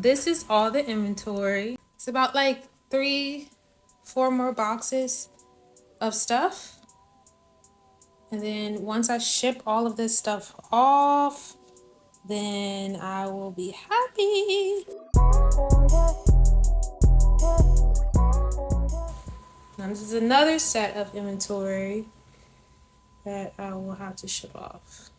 this is all the inventory. It's about like 3-4 more boxes of stuff. And then once I ship all of this stuff off, then I will be happy. Now this is another set of inventory that I will have to ship off.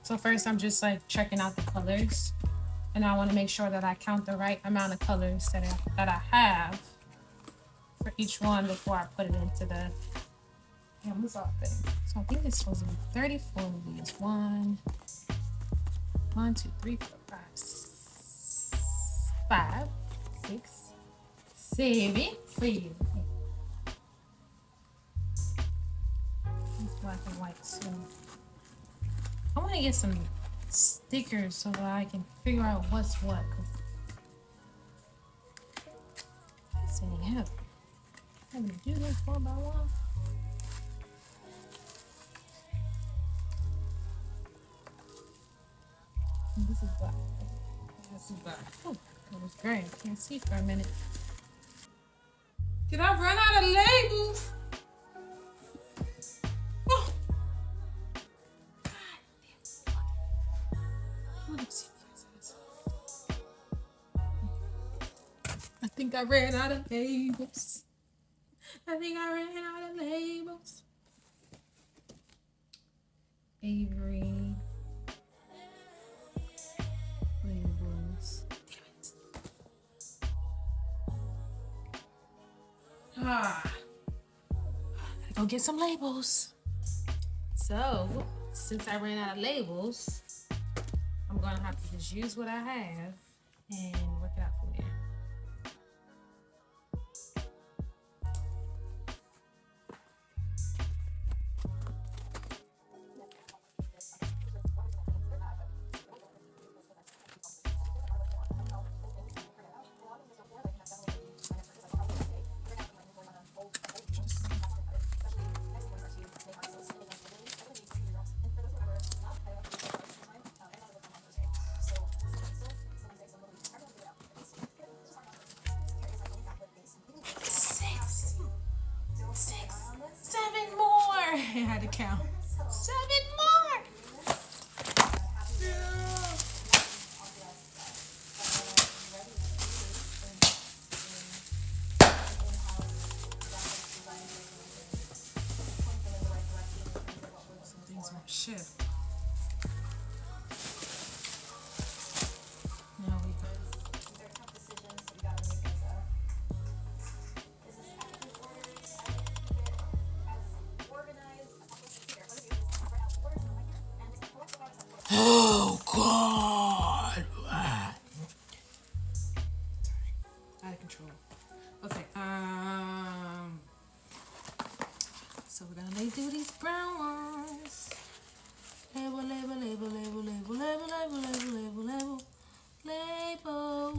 So first I'm just like checking out the colors, and I want to make sure that I count the right amount of colors that I have for each one before I put it into the Amazon thing. So I think it's supposed to be 34 of these. 1, 2, 3, 4, 5, 6, 7 for you. It's black and white too. I want to get some stickers so that I can figure out what's what. This ain't heavy. I'm gonna do this one by one. And this is black. This is black. Oh, that was great. I can't see for a minute. Did I run out of labels? Oh. I think I ran out of labels. Avery. Labels. Damn it. Gotta go get some labels. So, since I ran out of labels, I'm gonna have to just use what I have and work it out from there. I had to count. 7 more. Some things won't shift. Now we go. Oh God! Out of control. Okay. So we're gonna do these brown ones. Label, label, label, label, label, label, label, label, label, label, label.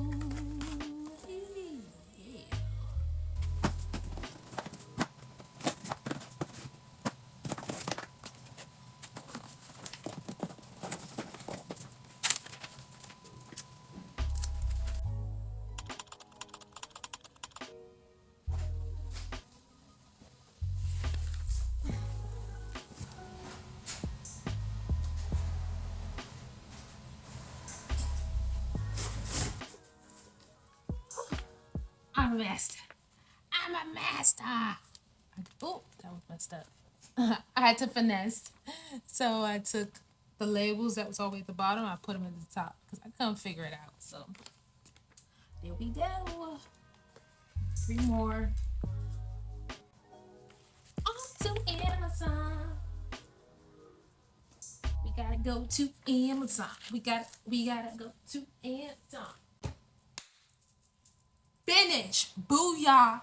I'm a master. I'm a master. Oh, that was messed up. I had to finesse. So I took the labels that was all the way at the bottom. I put them at the top because I couldn't figure it out. So there we go. 3 more. On to Amazon. We gotta go to Amazon. We gotta go to Amazon. finished. Booyah.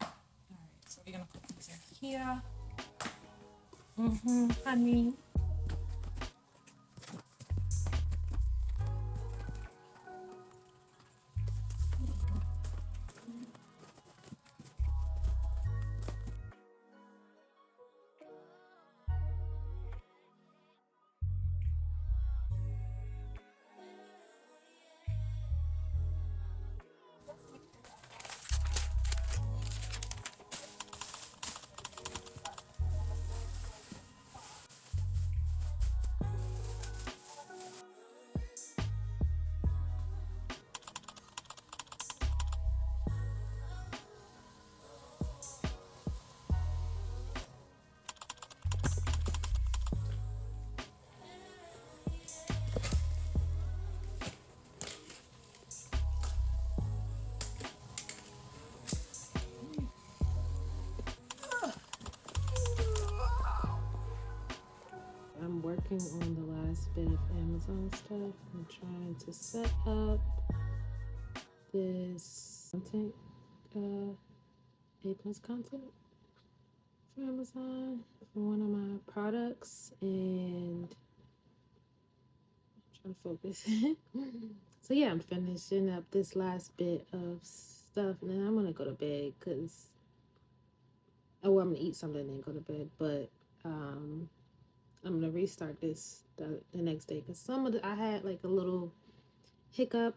Alright, so we're gonna put these in here. Honey. I'm working on the last bit of Amazon stuff. I'm trying to set up this content, A plus content for Amazon for one of my products, and I'm trying to focus. So yeah, I'm finishing up this last bit of stuff, and then I'm gonna go to bed because I'm gonna eat something and then go to bed. But I'm gonna restart this the next day because I had like a little hiccup,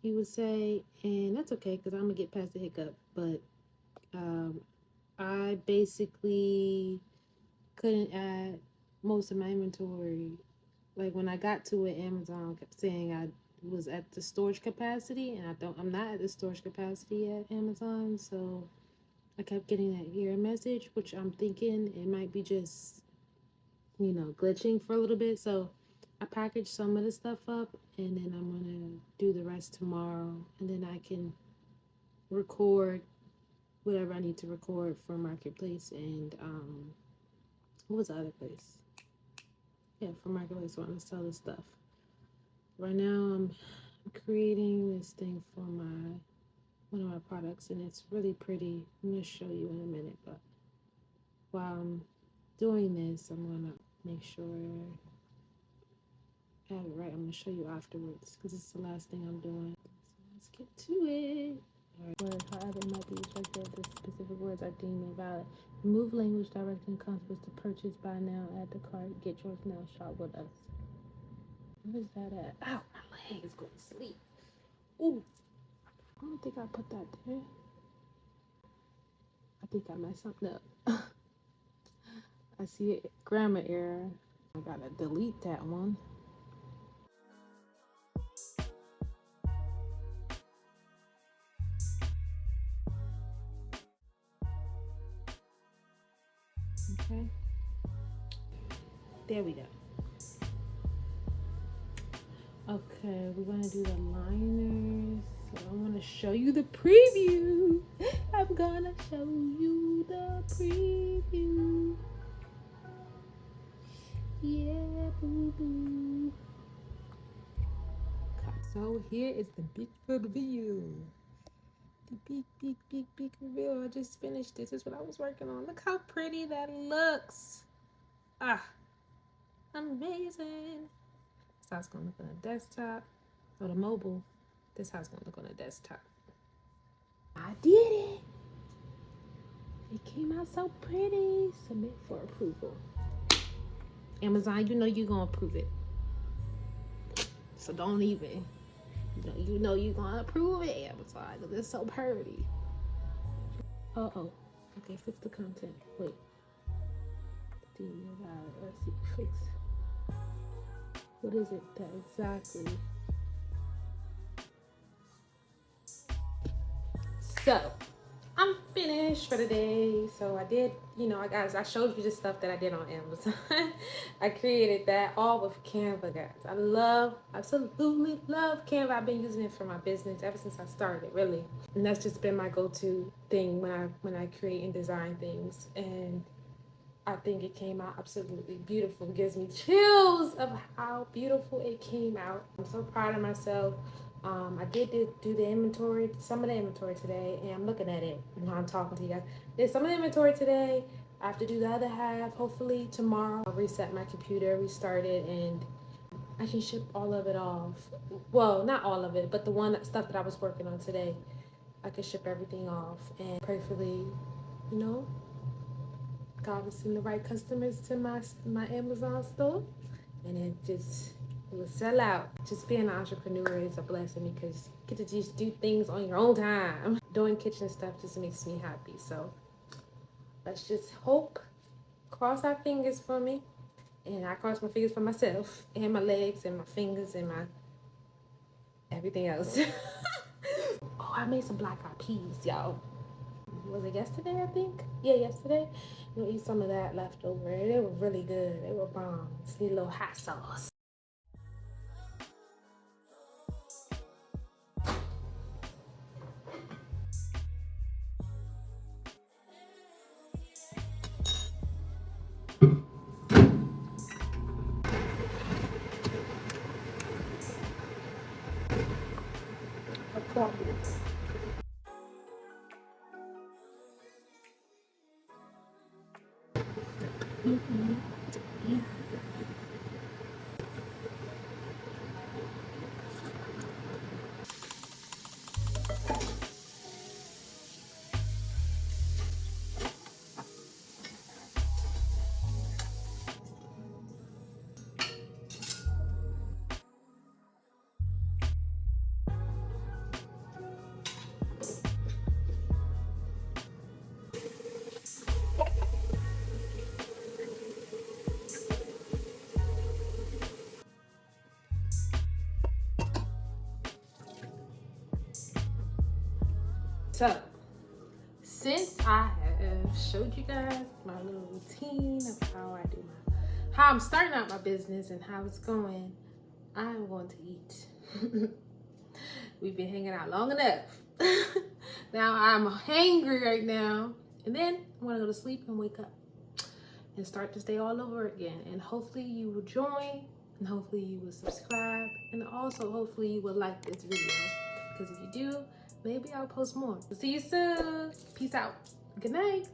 you would say, and that's okay because I'm gonna get past the hiccup. But I basically couldn't add most of my inventory. Like when I got to it, Amazon kept saying I was at the storage capacity, and I'm not at the storage capacity at Amazon. So I kept getting that error message, which I'm thinking it might be just, glitching for a little bit. So I packaged some of the stuff up, and then I'm gonna do the rest tomorrow, and then I can record whatever I need to record for Marketplace and what was the other place? Yeah, for Marketplace, so I'm gonna sell this stuff. Right now I'm creating this thing for one of my products, and it's really pretty. I'm gonna show you in a minute, but while I'm doing this, I'm gonna make sure I have it right. I'm gonna show you afterwards because it's the last thing I'm doing. So let's get to it. Word, however, it might be rejected. The specific words are deemed invalid. Remove language directing customers to purchase, buy now, add to cart, get yours now, shop with us. Where's that at? Ow, my leg is going to sleep. Ooh, I don't think I put that there. I think I messed something up. I see it, grammar error. I gotta delete that one. Okay, there we go. Okay, we're gonna do the liners. So I'm gonna show you the preview. I'm gonna show you the preview. Yeah, boo boo. So here is the big reveal. The big reveal. I just finished this. This is what I was working on. Look how pretty that looks. Ah, amazing. This is how it's gonna look on the desktop. Or the mobile. This is how it's gonna look on the desktop. I did it. It came out so pretty. Submit for approval. Amazon, you know you're gonna approve it. So don't even. You know you're gonna approve it, Amazon, because it's so pretty. Uh-oh. Okay, fix the content. Wait. Let's see. Fix. What is it that exactly? So, I'm finished for the day. So I did, guys, I showed you the stuff that I did on Amazon. I created that all with Canva, guys. Absolutely love Canva. I've been using it for my business ever since I started, really. And that's just been my go-to thing when I create and design things. And I think it came out absolutely beautiful. It gives me chills of how beautiful it came out. I'm so proud of myself I did do the inventory, some of the inventory today, and I'm looking at it while I'm talking to you guys. Did some of the inventory today. I have to do the other half. Hopefully tomorrow I'll reset my computer, restart it, and I can ship all of it off. Well, not all of it, but the stuff that I was working on today, I can ship everything off. And prayerfully, you know, God will send the right customers to my Amazon store, and it will sell out. Just being an entrepreneur is a blessing because you get to just do things on your own time. Doing kitchen stuff just makes me happy. So let's just hope, cross our fingers for me, and I cross my fingers for myself and my legs and my fingers and my everything else. Oh, I made some black eyed peas, y'all. Was it yesterday? I think. Yeah, yesterday. I'm gonna eat some of that left over. They were really good. They were bomb. Just need a little hot sauce. So, since I have showed you guys my little routine of how I'm starting out my business and how it's going, I'm going to eat. We've been hanging out long enough. Now I'm hangry right now, and then I'm gonna go to sleep and wake up and start this day all over again. And hopefully you will join, and hopefully you will subscribe, and also hopefully you will like this video, because if you do, maybe I'll post more. See you soon. Peace out. Good night.